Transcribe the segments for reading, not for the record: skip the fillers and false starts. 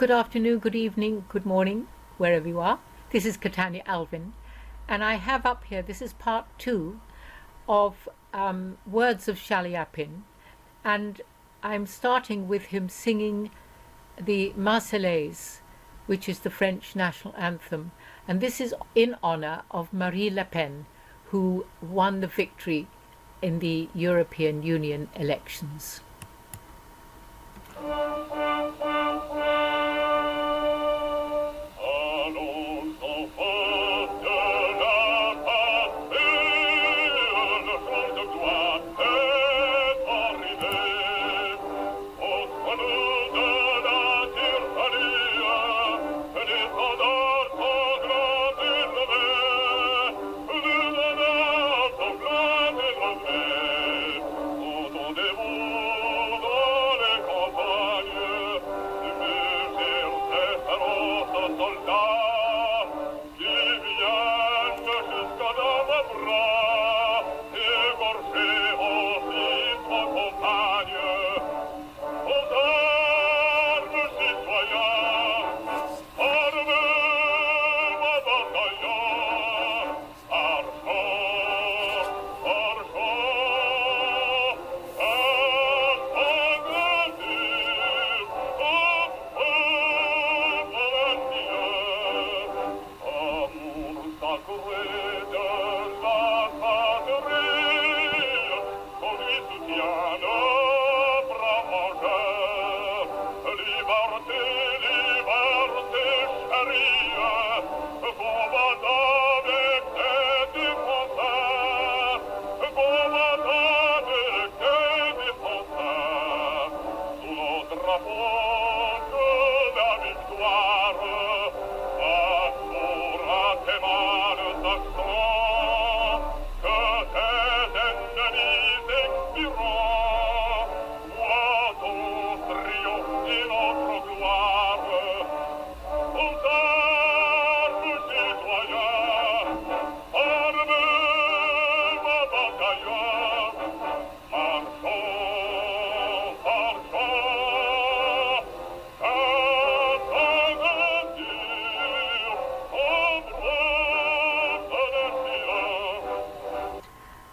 Good afternoon, good evening, good morning, wherever you are. This is Katania Alvin, and I have up here, this is part 2 of Words of Chaliapin, and I'm starting with him singing the Marseillaise, which is the French national anthem, and this is in honor of Marine Le Pen, who won the victory in the European Union elections.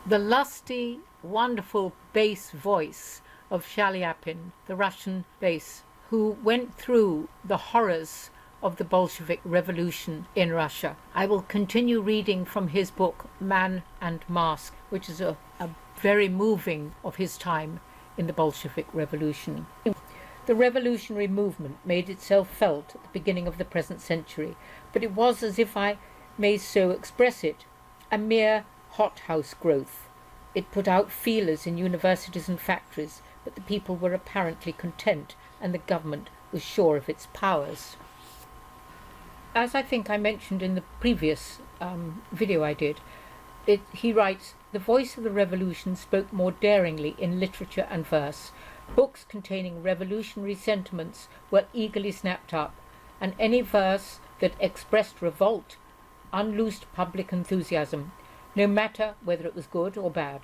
The lusty, wonderful bass voice of Chaliapin, the Russian bass, who went through the horrors of the Bolshevik Revolution in Russia. I will continue reading from his book, Man and Mask, which is a very moving of his time in the Bolshevik Revolution. The revolutionary movement made itself felt at the beginning of the present century, but it was, as if I may so express it, a mere hothouse growth. It put out feelers in universities and factories, but the people were apparently content and the government was sure of its powers. As I think I mentioned in the previous video I did, he writes, "The voice of the revolution spoke more daringly in literature and verse. Books containing revolutionary sentiments were eagerly snapped up, and any verse that expressed revolt unloosed public enthusiasm, no matter whether it was good or bad.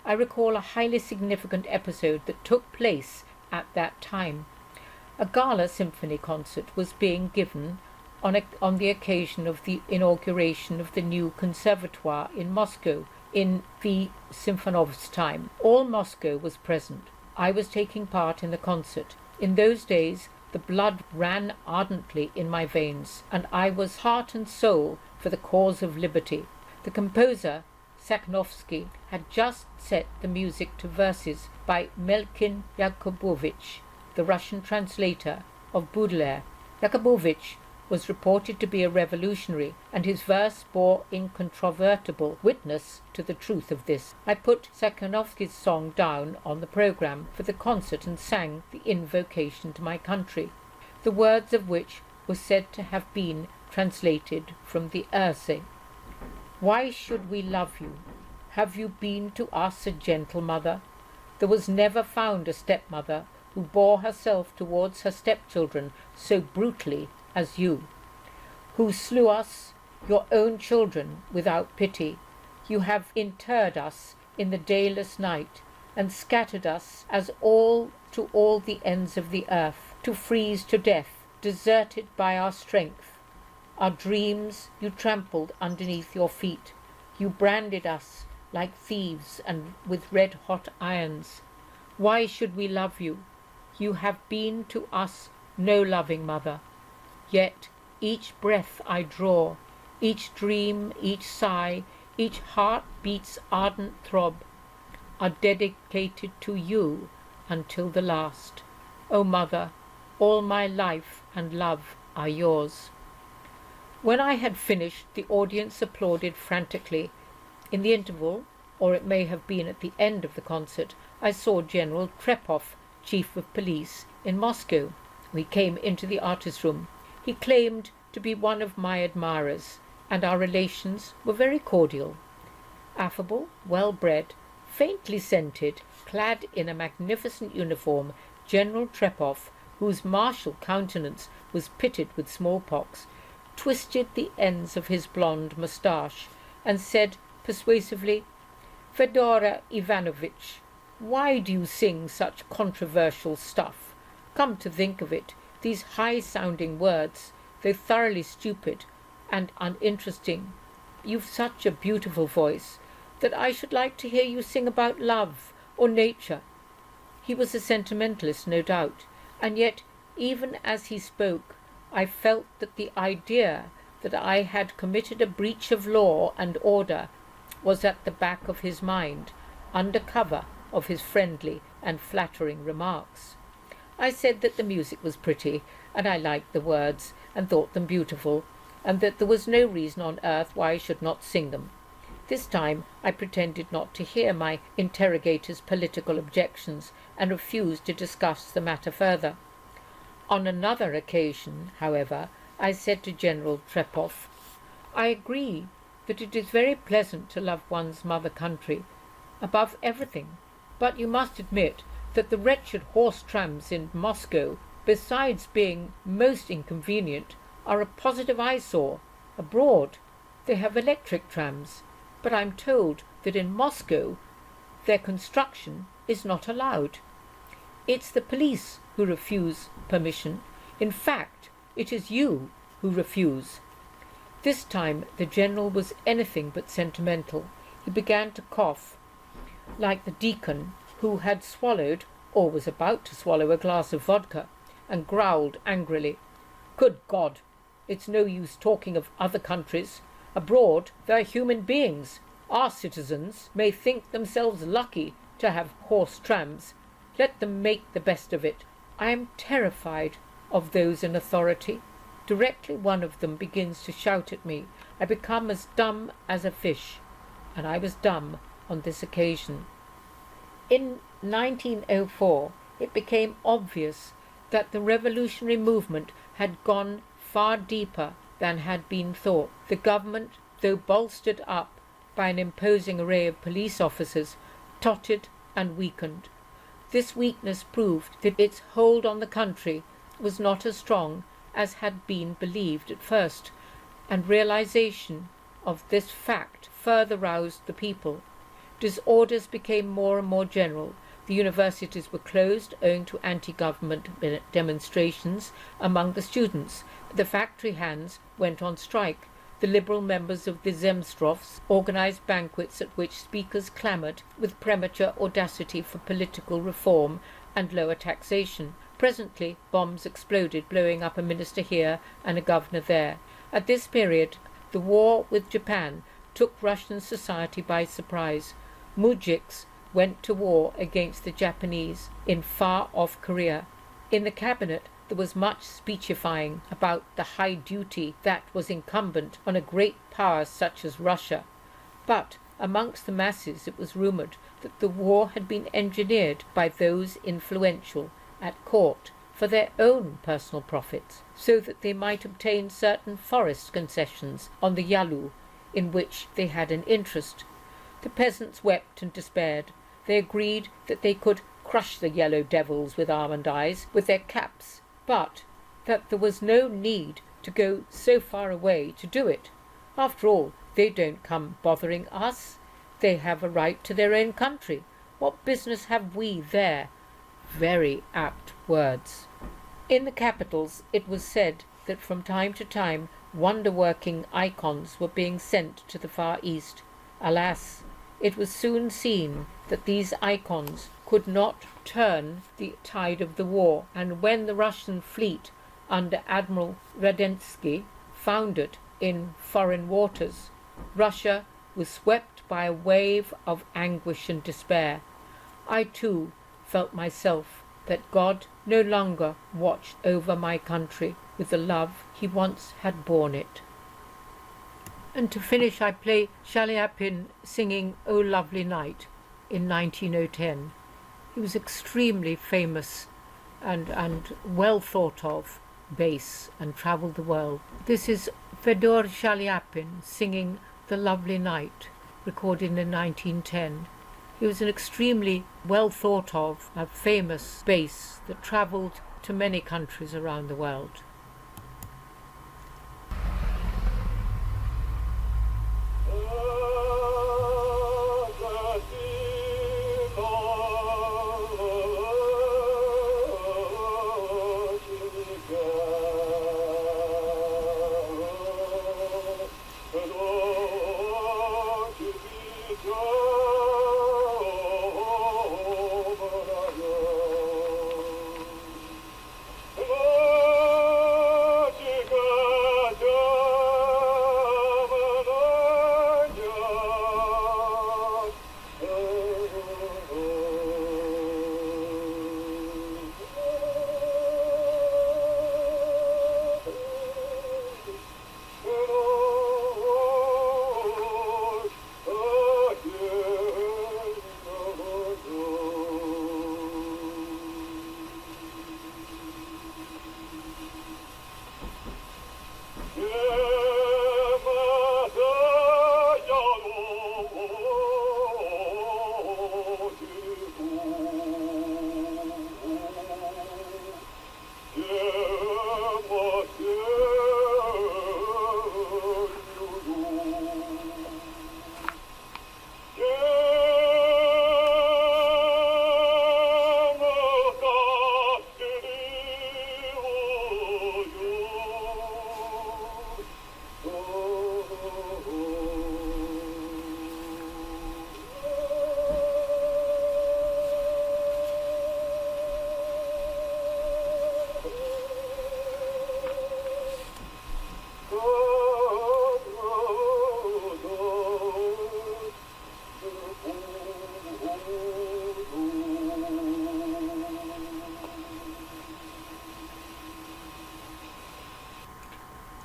I recall a highly significant episode that took place at that time. A gala symphony concert was being given on the occasion of the inauguration of the new conservatoire in Moscow in V. Symphonov's time. All Moscow was present. I was taking part in the concert. In those days, the blood ran ardently in my veins, and I was heart and soul for the cause of liberty. The composer, Sakhanovsky, had just set the music to verses by Melkin Yakubovich, the Russian translator of Baudelaire. Yakubovich was reported to be a revolutionary, and his verse bore incontrovertible witness to the truth of this. I put Sakhanovsky's song down on the programme for the concert and sang the invocation to my country, the words of which were said to have been translated from the Erse. Why should we love you? Have you been to us a gentle mother? There was never found a stepmother who bore herself towards her stepchildren so brutally as you, who slew us, your own children, without pity. You have interred us in the dayless night, and scattered us as all to all the ends of the earth, to freeze to death deserted by our strength. Our dreams you trampled underneath your feet. You branded us like thieves and with red-hot irons. Why should we love you? You have been to us no loving mother. Yet each breath I draw, each dream, each sigh, each heartbeat's ardent throb, are dedicated to you until the last. O Mother, all my life and love are yours. When I had finished, the audience applauded frantically. In the interval, or it may have been at the end of the concert, I saw General Trepov, Chief of Police, in Moscow. We came into the artist room. He claimed to be one of my admirers, and our relations were very cordial. Affable, well-bred, faintly scented, clad in a magnificent uniform, General Trepov, whose martial countenance was pitted with smallpox, twisted the ends of his blonde moustache and said persuasively, "Feodor Ivanovich, why do you sing such controversial stuff? Come to think of it, these high-sounding words, though thoroughly stupid and uninteresting, you've such a beautiful voice that I should like to hear you sing about love or nature." He was a sentimentalist, no doubt, and yet even as he spoke I felt that the idea that I had committed a breach of law and order was at the back of his mind, under cover of his friendly and flattering remarks. I said that the music was pretty, and I liked the words and thought them beautiful, and that there was no reason on earth why I should not sing them. This time I pretended not to hear my interrogator's political objections and refused to discuss the matter further. On another occasion, however, I said to General Trepov, "I agree that it is very pleasant to love one's mother country above everything, but you must admit that the wretched horse trams in Moscow, besides being most inconvenient, are a positive eyesore. Abroad they have electric trams, but I'm told that in Moscow their construction is not allowed. It's the police who refuse permission. In fact, it is you who refuse." This time the general was anything but sentimental. He began to cough, like the deacon who had swallowed, or was about to swallow, a glass of vodka, and growled angrily, "Good God, it's no use talking of other countries. Abroad they're human beings. Our citizens may think themselves lucky to have horse trams. Let them make the best of it. I am terrified of those in authority. Directly one of them begins to shout at me, I become as dumb as a fish, and I was dumb on this occasion. In 1904 it became obvious that the revolutionary movement had gone far deeper than had been thought. The government, though bolstered up by an imposing array of police officers, tottered and weakened. This weakness proved that its hold on the country was not as strong as had been believed at first, and realization of this fact further roused the people. Disorders became more and more general. The universities were closed owing to anti-government demonstrations among the students. The factory hands went on strike. The liberal members of the Zemstrovs organized banquets at which speakers clamoured with premature audacity for political reform and lower taxation. Presently bombs exploded, blowing up a minister here and a governor there. At this period the war with Japan took Russian society by surprise. Mujiks went to war against the Japanese in far-off Korea. In the cabinet there was much speechifying about the high duty that was incumbent on a great power such as Russia. But amongst the masses it was rumoured that the war had been engineered by those influential at court for their own personal profits, so that they might obtain certain forest concessions on the Yalu, in which they had an interest. The peasants wept and despaired. They agreed that they could crush the yellow devils with almond eyes with their caps, but that there was no need to go so far away to do it. After all, they don't come bothering us. They have a right to their own country. What business have we there? Very apt words. In the capitals, it was said that from time to time wonder-working icons were being sent to the Far East. Alas, it was soon seen that these icons could not turn the tide of the war, and when the Russian fleet under Admiral Radensky foundered in foreign waters, Russia was swept by a wave of anguish and despair. I too felt myself that God no longer watched over my country with the love he once had borne it. And to finish, I play Chaliapin singing "O Lovely Night" in 1910. He was extremely famous and well thought of bass and travelled the world. This is Feodor Chaliapin singing "The Lovely Night," recorded in 1910. He was an extremely well thought of, famous bass that travelled to many countries around the world.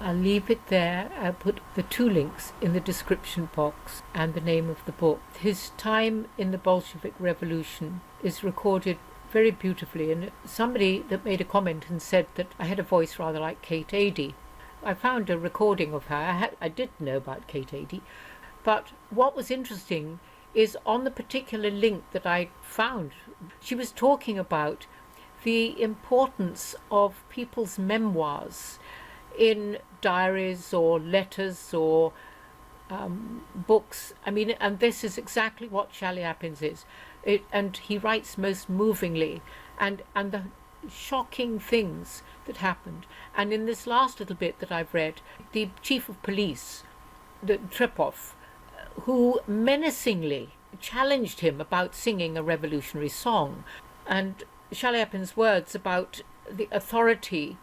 I'll leave it there. I'll put the 2 links in the description box and the name of the book. His time in the Bolshevik Revolution is recorded very beautifully, and somebody that made a comment and said that I had a voice rather like Kate Adie. I found a recording of her. I did know about Kate Adie, but what was interesting is on the particular link that I found, she was talking about the importance of people's memoirs in diaries or letters or books. I mean, and this is exactly what Chaliapin's is. And he writes most movingly, and the shocking things that happened. And in this last little bit that I've read, the chief of police, the Trepov, who menacingly challenged him about singing a revolutionary song, and Chaliapin's words about the authority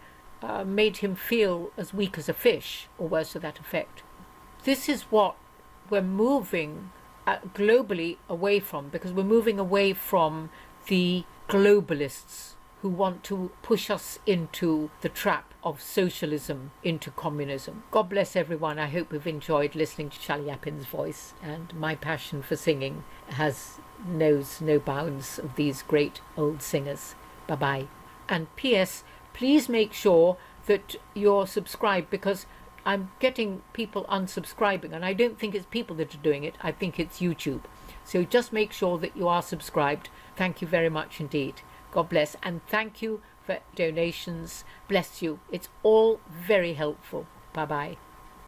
made him feel as weak as a fish, or words to that effect. This is what we're moving globally away from, because we're moving away from the globalists who want to push us into the trap of socialism, into communism. God bless everyone. I hope you've enjoyed listening to Chaliapin's voice, and my passion for singing knows no bounds of these great old singers. Bye-bye. And P.S. please make sure that you're subscribed, because I'm getting people unsubscribing, and I don't think it's people that are doing it. I think it's YouTube. So just make sure that you are subscribed. Thank you very much indeed. God bless, and thank you for donations. Bless you. It's all very helpful. Bye-bye.